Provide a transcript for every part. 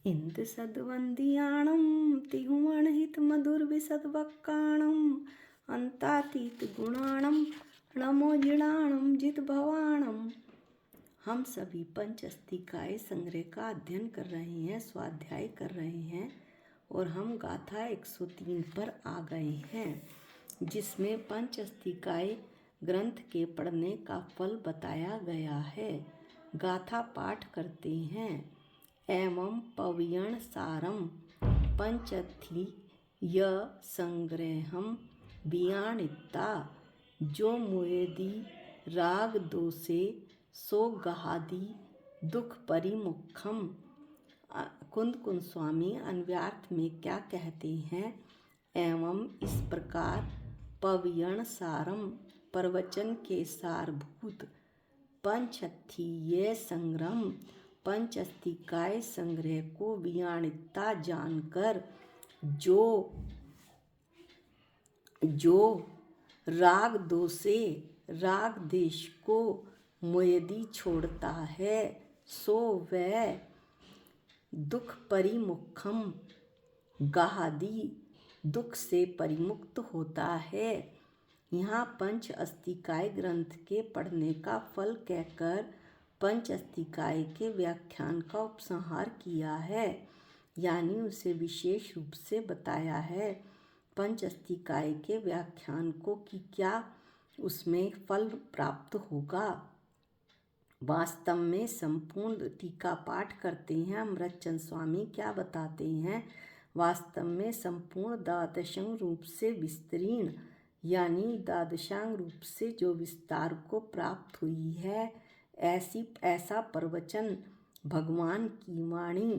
इंद सद्वंदियाणं तिहुमणहित मधुर विशदवक्काणं अंतातीत गुणाणं नमोजिणाणं जित भवाणं। हम सभी पंचस्तिकाय संग्रह का अध्ययन कर रहे हैं, स्वाध्याय कर रहे हैं और हम गाथा 103 पर आ गए हैं, जिसमें पंचस्तिकाय ग्रंथ के पढ़ने का फल बताया गया है। गाथा पाठ करते हैं। एवं पव्यण सारम पंचथी संग्रहम बियाणिता जो मुएदी राग दोषे सो गहादी दुख परिमुखम। कुंद कुंद स्वामी अन्व्यार्थ में क्या कहते हैं? एवं इस प्रकार पव्यण सारम प्रवचन के सारभूत पंचथीय संग्रह पंचस्तिकाय संग्रह को वियाणिता जानकर जो राग दोषे राग देश को मुएदी छोड़ता है सो वह दुख परिमुखम गाहादी दुख से परिमुक्त होता है। यहाँ पंचअस्तिकाय ग्रंथ के पढ़ने का फल कहकर पंचअस्तिकाय के व्याख्यान का उपसंहार किया है, यानी उसे विशेष रूप से बताया है पंचअस्तिकाय के व्याख्यान को कि क्या उसमें फल प्राप्त होगा। वास्तव में संपूर्ण टीका पाठ करते हैं। अमृतचंद स्वामी क्या बताते हैं? वास्तव में संपूर्ण द्वादशांग रूप से विस्तरीर्ण, यानी द्वादशांग रूप से जो विस्तार को प्राप्त हुई है, ऐसा प्रवचन भगवान की वाणी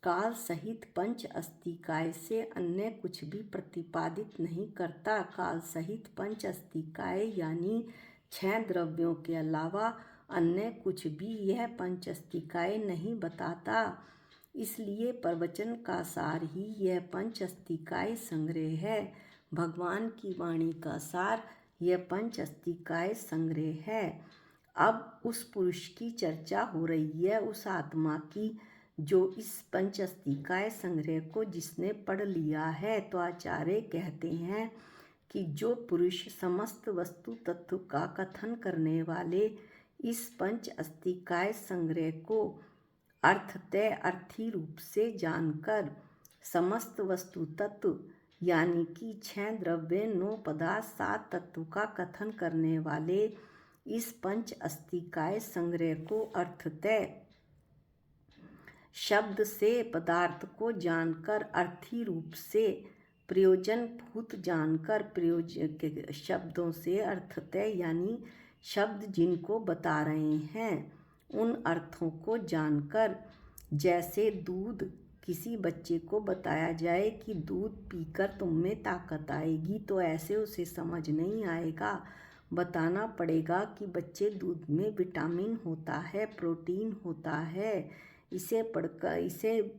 काल सहित पंचअस्तिकाय से अन्य कुछ भी प्रतिपादित नहीं करता। काल सहित पंचअस्तिकाय यानी 6 द्रव्यों के अलावा अन्य कुछ भी यह पंचअस्तिकाय नहीं बताता। इसलिए प्रवचन का सार ही यह पंचअस्तिकाय संग्रह है। भगवान की वाणी का सार यह पंचअस्तिकाय संग्रह है। अब उस पुरुष की चर्चा हो रही है, उस आत्मा की, जो इस पंचअस्तिकाय संग्रह को जिसने पढ़ लिया है। तो आचार्य कहते हैं कि जो पुरुष समस्त वस्तु तत्व का कथन करने वाले इस पंचअस्तिकाय संग्रह को अर्थतः अर्थी रूप से जानकर समस्त वस्तु तत्व यानी कि 6 द्रव्य 9 पदार्थ 7 तत्व का कथन करने वाले इस पंचअस्तिकाय संग्रह को अर्थतः शब्द से पदार्थ को जानकर अर्थी रूप से प्रयोजन भूत जानकर प्रयोजन शब्दों से अर्थतः यानी शब्द जिनको बता रहे हैं उन अर्थों को जानकर, जैसे दूध किसी बच्चे को बताया जाए कि दूध पीकर तुम में ताकत आएगी, तो ऐसे उसे समझ नहीं आएगा। बताना पड़ेगा कि बच्चे दूध में विटामिन होता है, प्रोटीन होता है, इसे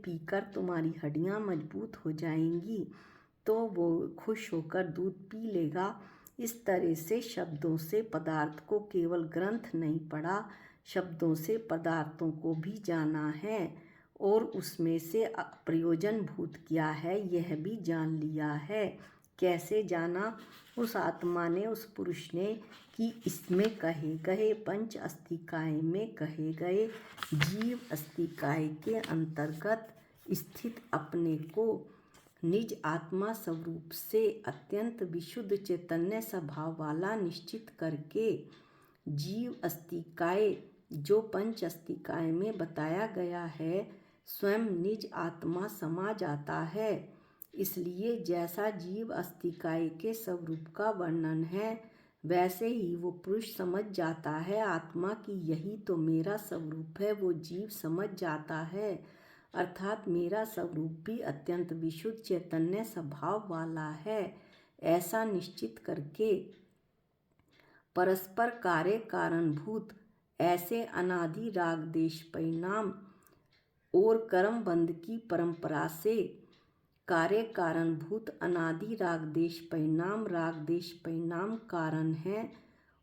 पीकर तुम्हारी हड्डियां मजबूत हो जाएंगी, तो वो खुश होकर दूध पी लेगा। इस तरह से शब्दों से पदार्थ को केवल ग्रंथ नहीं पढ़ा, शब्दों से पदार्थों को भी जाना है और उसमें से प्रयोजन भूत क्या है यह भी जान लिया है। कैसे जाना? उस आत्मा ने, उस पुरुष ने, कि इसमें कहे गए पंचअस्तिकाय में कहे गए जीव अस्तिकाय के अंतर्गत स्थित अपने को निज आत्मा स्वरूप से अत्यंत विशुद्ध चैतन्य स्वभाव वाला निश्चित करके जीव अस्तिकाय जो पंचअस्तिकाय में बताया गया है स्वयं निज आत्मा समा जाता है। इसलिए जैसा जीव अस्तिकाय के स्वरूप का वर्णन है वैसे ही वो पुरुष समझ जाता है आत्मा की यही तो मेरा स्वरूप है। वो जीव समझ जाता है, अर्थात मेरा स्वरूप भी अत्यंत विशुद्ध चैतन्य स्वभाव वाला है। ऐसा निश्चित करके परस्पर कार्य कारणभूत ऐसे अनादि राग देश परिणाम और कर्म बंध की परंपरा से कार्य कारणभूत अनादि राग देश परिणाम कारण है,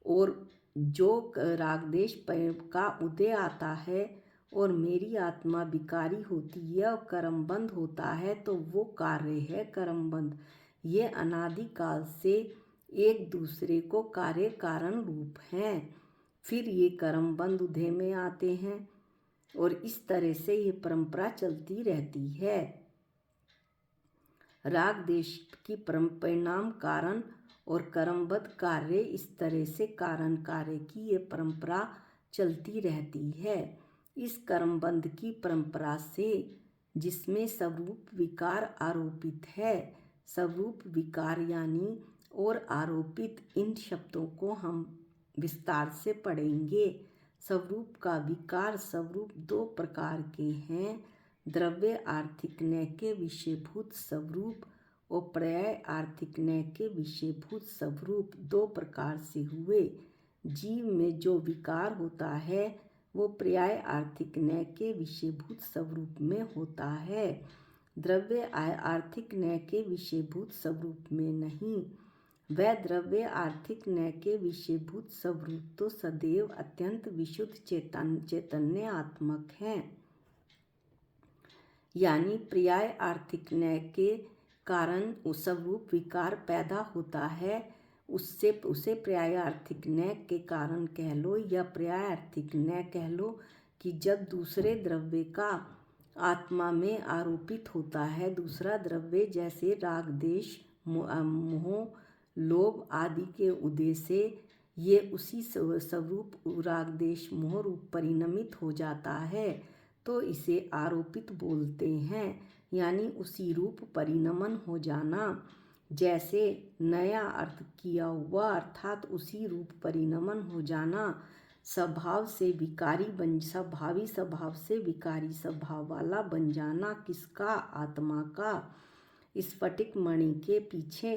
और जो राग देश का उदय आता है और मेरी आत्मा विकारी होती है और कर्मबंध होता है तो वो कार्य है कर्मबंध। ये अनादिकाल से एक दूसरे को कार्य कारण रूप हैं। फिर ये कर्मबंध उदय में आते हैं और इस तरह से ये परंपरा चलती रहती है। राग देश की परिणाम कारण और कर्मबद्ध कार्य, इस तरह से कारण कार्य की ये परंपरा चलती रहती है। इस कर्मबंध की परंपरा से जिसमें स्वरूप विकार आरोपित है, स्वरूप विकार यानी और आरोपित, इन शब्दों को हम विस्तार से पढ़ेंगे। स्वरूप का विकार, स्वरूप दो प्रकार के हैं, द्रव्य आर्थिक न्याय के विषयभूत स्वरूप और पर्याय आर्थिक न्याय के विषयभूत स्वरूप। दो प्रकार से हुए। जीव में जो विकार होता है वो पर्याय आर्थिक न्याय के विषयभूत स्वरूप में होता है, द्रव्य आर्थिक न्याय के विषयभूत स्वरूप में नहीं। वह द्रव्य आर्थिक न्याय के विषयभूत स्वरूप तो सदैव अत्यंत विशुद्ध चैतन्यात्मक हैं, यानी पर्याय आर्थिक न्याय के कारण स्वरूप विकार पैदा होता है, उसे पर्याय आर्थिक न्याय के कारण कह लो या पर्याय आर्थिक न्याय कह लो कि जब दूसरे द्रव्य का आत्मा में आरोपित होता है, दूसरा द्रव्य जैसे राग देश मोह लोभ आदि के उदय से ये उसी स्वरूप राग देश मोह रूप परिणमित हो जाता है तो इसे आरोपित बोलते हैं, यानी उसी रूप परिणमन हो जाना। जैसे नया अर्थ किया हुआ अर्थात उसी रूप परिणमन हो जाना। स्वभाव से विकारी स्वाभावी स्वभाव से विकारी स्वभाव वाला बन जाना। किसका? आत्मा का। स्फटिक मणि के पीछे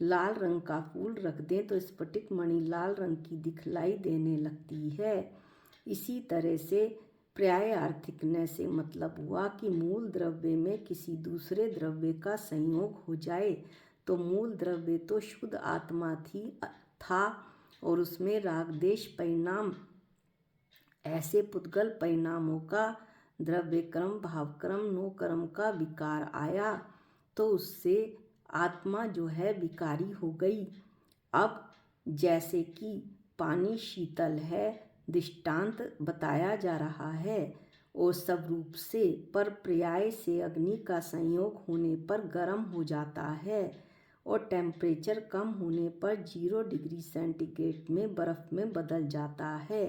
लाल रंग का फूल रख दें तो स्फटिक मणि लाल रंग की दिखलाई देने लगती है। इसी तरह से पर्याय आर्थिक न्याय से मतलब हुआ कि मूल द्रव्य में किसी दूसरे द्रव्य का संयोग हो जाए तो मूल द्रव्य तो शुद्ध आत्मा था और उसमें राग देश परिणाम, ऐसे पुद्गल परिणामों का द्रव्य क्रम भाव क्रम नो कर्म का विकार आया तो उससे आत्मा जो है विकारी हो गई। अब जैसे कि पानी शीतल है, दृष्टांत बताया जा रहा है, और स्वरूप से पर पर्याय से अग्नि का संयोग होने पर गर्म हो जाता है और टेम्परेचर कम होने पर 0 डिग्री सेंटीग्रेड में बर्फ में बदल जाता है।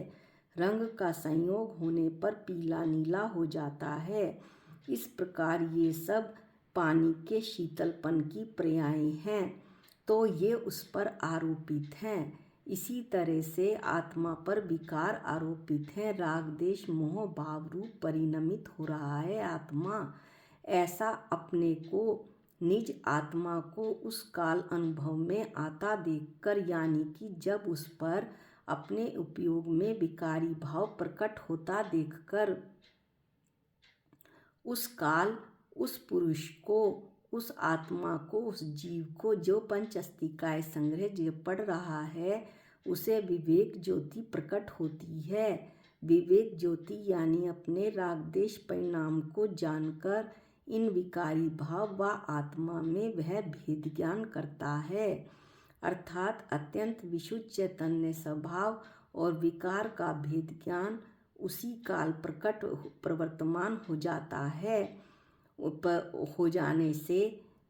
रंग का संयोग होने पर पीला नीला हो जाता है। इस प्रकार ये सब पानी के शीतलपन की पर्याय हैं तो ये उस पर आरोपित हैं। इसी तरह से आत्मा पर विकार आरोपित है, राग देश मोह भाव रूप परिणमित हो रहा है आत्मा। ऐसा अपने को निज आत्मा को उस काल अनुभव में आता देखकर, यानी कि जब उस पर अपने उपयोग में विकारी भाव प्रकट होता देखकर, उस काल उस पुरुष को, उस आत्मा को, उस जीव को जो पंचअस्तिकाय संग्रह जो पढ़ रहा है उसे विवेक ज्योति प्रकट होती है। विवेक ज्योति यानी अपने राग देश परिणाम को जानकर इन विकारी भाव व आत्मा में वह भेद ज्ञान करता है, अर्थात अत्यंत विशुद्ध चैतन्य स्वभाव और विकार का भेद ज्ञान उसी काल प्रकट प्रवर्तमान हो जाता है। हो जाने से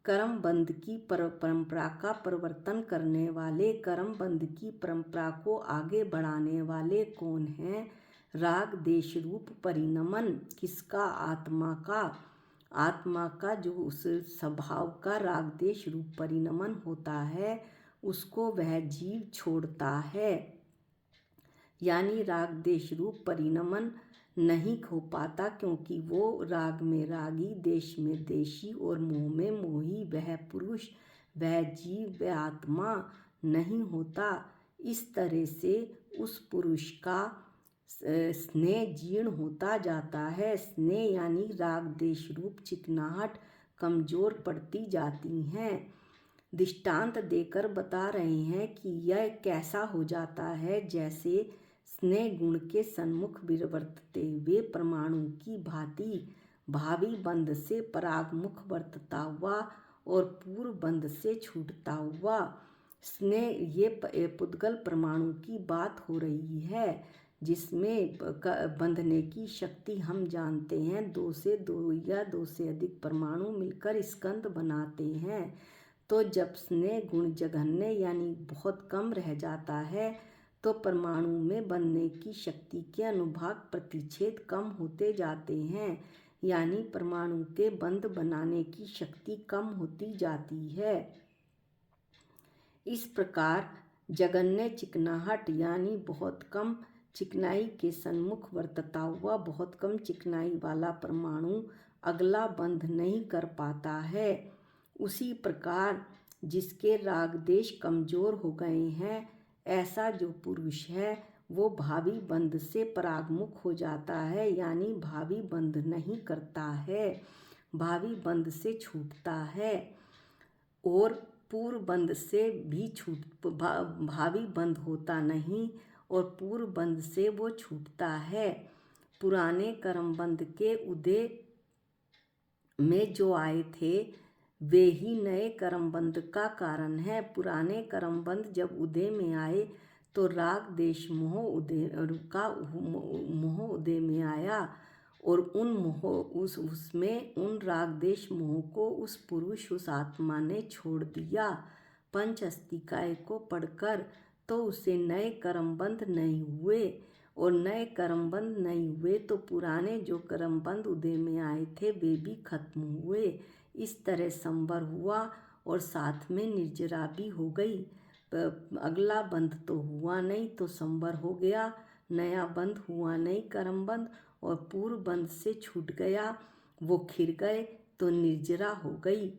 कर्मबंध की परंपरा का परिवर्तन करने वाले, कर्मबंध की परंपरा को आगे बढ़ाने वाले कौन हैं? राग देश रूप परिणमन। किसका? आत्मा का। आत्मा का जो उस स्वभाव का राग देश रूप परिणमन होता है उसको वह जीव छोड़ता है, यानी राग देश रूप परिणमन नहीं हो पाता क्योंकि वो राग में रागी, देश में देशी और मोह में मोही वह पुरुष, वह जीव, वह आत्मा नहीं होता। इस तरह से उस पुरुष का स्नेह जीर्ण होता जाता है। स्नेह यानी राग देश रूप चिकनाहट कमजोर पड़ती जाती हैं। दृष्टांत देकर बता रहे हैं कि यह कैसा हो जाता है, जैसे स्नेह गुण के सन्मुख विवर्तते वे परमाणु की भांति भावी बंध से परागमुख वर्तता हुआ और पूर्व बंध से छूटता हुआ। स्नेह ये पुद्गल परमाणु की बात हो रही है, जिसमें बंधने की शक्ति हम जानते हैं 2 से 2 या 2 से अधिक परमाणु मिलकर स्कंद बनाते हैं। तो जब स्नेह गुण जघन्य यानी बहुत कम रह जाता है तो परमाणु में बनने की शक्ति के अनुभाग प्रतिच्छेद कम होते जाते हैं, यानी परमाणु के बंध बनाने की शक्ति कम होती जाती है। इस प्रकार जघन्य चिकनाहट यानी बहुत कम चिकनाई के सन्मुख वर्तता हुआ बहुत कम चिकनाई वाला परमाणु अगला बंध नहीं कर पाता है। उसी प्रकार जिसके राग देश कमजोर हो गए हैं, ऐसा जो पुरुष है वो भावी बंध से परागमुख हो जाता है, यानी भावी बंध नहीं करता है, भावी बंध से छूटता है और पूर्व बंध से भी भावी बंध होता नहीं और पूर्व बंध से वो छूटता है। पुराने कर्म बंध के उदय में जो आए थे वे ही नए कर्मबंध का कारण है। पुराने कर्मबंध जब उदय में आए तो राग देश मोह उदय में आया और उसमें उन राग देश मोह को उस पुरुष उस आत्मा ने छोड़ दिया। पंच अस्तिकाय को पढ़कर तो उसे नए कर्मबंध नहीं हुए और नए कर्मबंध नहीं हुए तो पुराने जो कर्मबंध उदय में आए थे वे भी खत्म हुए। इस तरह संवर हुआ और साथ में निर्जरा भी हो गई। अगला बंध तो हुआ नहीं तो संवर हो गया, नया बंध हुआ नहीं कर्मबंध और पूर्व बंध से छूट गया, वो खिर गए तो निर्जरा हो गई।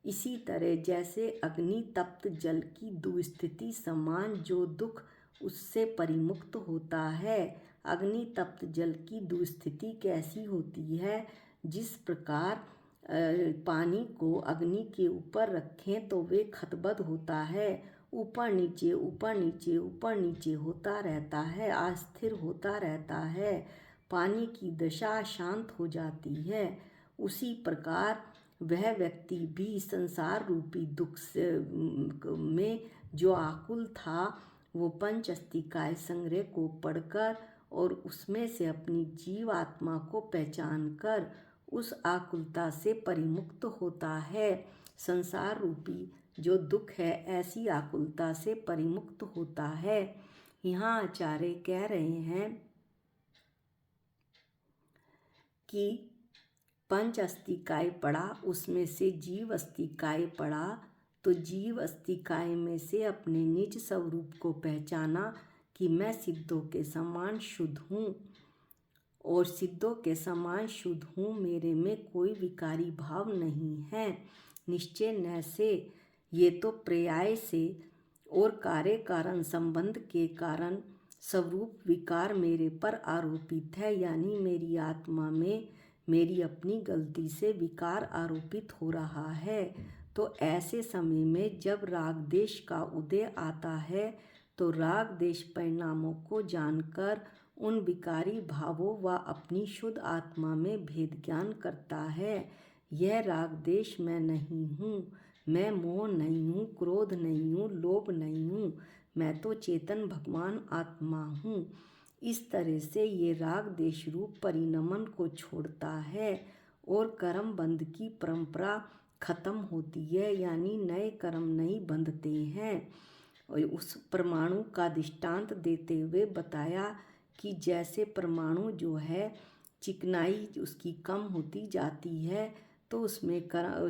इसी तरह जैसे अग्नि तप्त जल की दुस्थिति समान जो दुख उससे परिमुक्त होता है। अग्नि तप्त जल की दुस्थिति कैसी होती है? जिस प्रकार पानी को अग्नि के ऊपर रखें तो वे खतबद होता है, ऊपर नीचे ऊपर नीचे ऊपर नीचे होता रहता है, अस्थिर होता रहता है, पानी की दशा शांत हो जाती है। उसी प्रकार वह व्यक्ति भी संसार रूपी दुख में जो आकुल था वो पंच अस्तिकाय संग्रह को पढ़कर और उसमें से अपनी जीव आत्मा को पहचान कर उस आकुलता से परिमुक्त होता है। संसार रूपी जो दुख है ऐसी आकुलता से परिमुक्त होता है। यहाँ आचार्य कह रहे हैं कि पंच अस्तिकाय पढ़ा, उसमें से जीव अस्तिकाय पढ़ा तो जीव अस्तिकाय में से अपने निज स्वरूप को पहचाना कि मैं सिद्धों के समान शुद्ध हूँ और सिद्धों के समान शुद्ध हूँ, मेरे में कोई विकारी भाव नहीं है। निश्चय न से ये तो पर्याय से और कार्य कारण संबंध के कारण स्वरूप विकार मेरे पर आरोपित है, यानी मेरी आत्मा में मेरी अपनी गलती से विकार आरोपित हो रहा है। तो ऐसे समय में जब राग देश का उदय आता है तो राग देश परिणामों को जानकर उन विकारी भावों व अपनी शुद्ध आत्मा में भेद ज्ञान करता है। यह राग देश मैं नहीं हूँ, मैं मोह नहीं हूँ, क्रोध नहीं हूँ, लोभ नहीं हूँ, मैं तो चेतन भगवान आत्मा हूँ। इस तरह से ये राग देश रूप परिणमन को छोड़ता है और कर्म बंध की परंपरा खत्म होती है, यानी नए कर्म नहीं बंधते हैं। और उस परमाणु का दृष्टांत देते हुए बताया कि जैसे परमाणु जो है चिकनाई उसकी कम होती जाती है तो उसमें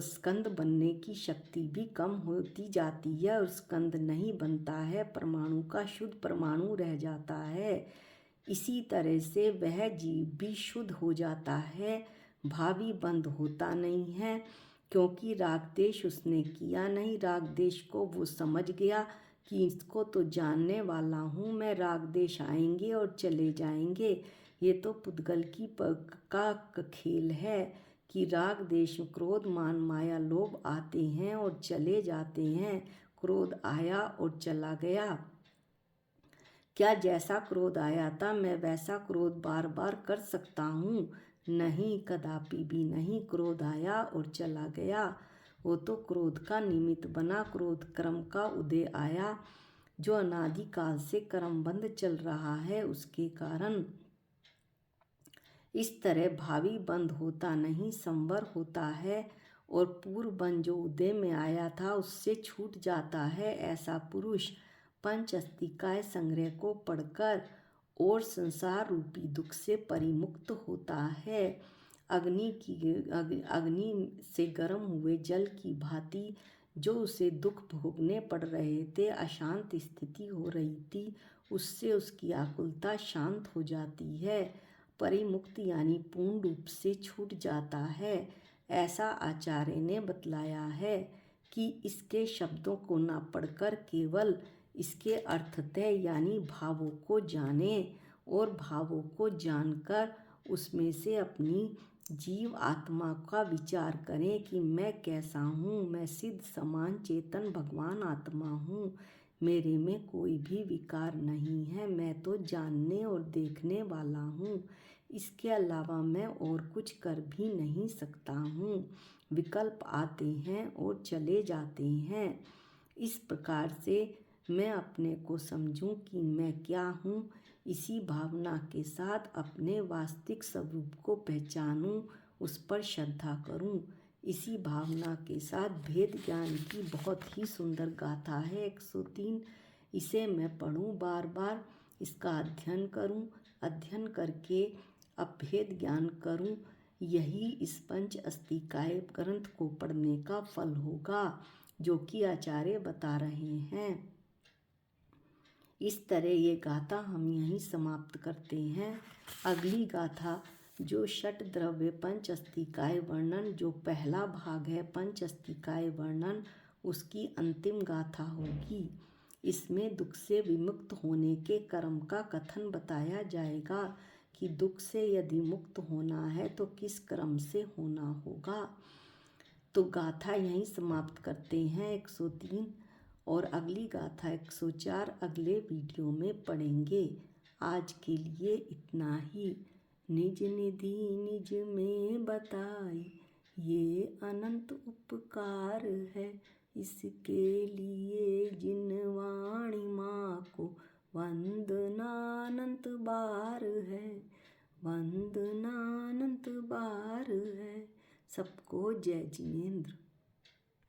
स्कंद बनने की शक्ति भी कम होती जाती है और स्कंद नहीं बनता है, परमाणु का शुद्ध परमाणु रह जाता है। इसी तरह से वह जीव भी शुद्ध हो जाता है, भावी बंध होता नहीं है, क्योंकि राग देश उसने किया नहीं। राग देश को वो समझ गया कि इसको तो जानने वाला हूँ मैं, राग देश आएंगे और चले जाएंगे, ये तो पुद्गल की का खेल है कि राग देश क्रोध मान माया लोभ आते हैं और चले जाते हैं। क्रोध आया और चला गया, क्या जैसा क्रोध आया था मैं वैसा क्रोध बार बार कर सकता हूँ? नहीं, कदापि भी नहीं। क्रोध आया और चला गया, वो तो क्रोध का निमित्त बना। क्रोध क्रम का उदय आया जो अनादिकाल से क्रमबद्ध चल रहा है, उसके कारण। इस तरह भावी बंद होता नहीं, संवर होता है और पूर्व बंध जो उदय में आया था उससे छूट जाता है। ऐसा पुरुष पंचअस्तिकाय संग्रह को पढ़कर और संसार रूपी दुख से परिमुक्त होता है। अग्नि से गर्म हुए जल की भांति जो उसे दुख भोगने पड़ रहे थे, अशांत स्थिति हो रही थी, उससे उसकी आकुलता शांत हो जाती है। परिमुक्त यानी पूर्ण रूप से छूट जाता है। ऐसा आचार्य ने बतलाया है कि इसके शब्दों को न पढ़कर केवल इसके अर्थतः यानी भावों को जाने और भावों को जानकर उसमें से अपनी जीव आत्मा का विचार करें कि मैं कैसा हूँ। मैं सिद्ध समान चेतन भगवान आत्मा हूँ, मेरे में कोई भी विकार नहीं है। मैं तो जानने और देखने वाला हूँ, इसके अलावा मैं और कुछ कर भी नहीं सकता हूँ। विकल्प आते हैं और चले जाते हैं। इस प्रकार से मैं अपने को समझूं कि मैं क्या हूँ, इसी भावना के साथ अपने वास्तविक स्वरूप को पहचानूं, उस पर श्रद्धा करूं। इसी भावना के साथ भेद ज्ञान की बहुत ही सुंदर गाथा है 103। इसे मैं पढ़ूं, बार बार इसका अध्ययन करूं, अध्ययन करके अभेद ज्ञान करूं। यही इस पंच अस्तिकाय ग्रंथ को पढ़ने का फल होगा जो कि आचार्य बता रहे हैं। इस तरह ये गाथा हम यहीं समाप्त करते हैं। अगली गाथा जो षट द्रव्य पंच अस्तिकाय वर्णन, जो पहला भाग है पंच अस्तिकाय वर्णन, उसकी अंतिम गाथा होगी। इसमें दुख से विमुक्त होने के कर्म का कथन बताया जाएगा कि दुख से यदि मुक्त होना है तो किस क्रम से होना होगा। तो गाथा यहीं समाप्त करते हैं 103 और अगली गाथा 104 अगले वीडियो में पढ़ेंगे। आज के लिए इतना ही। निज निधि निज में बताई, ये अनंत उपकार है। इसके लिए जिन वाणी माँ को वंदनानंत बार है, वंदनानंत बार है। सबको जय जिनेंद्र।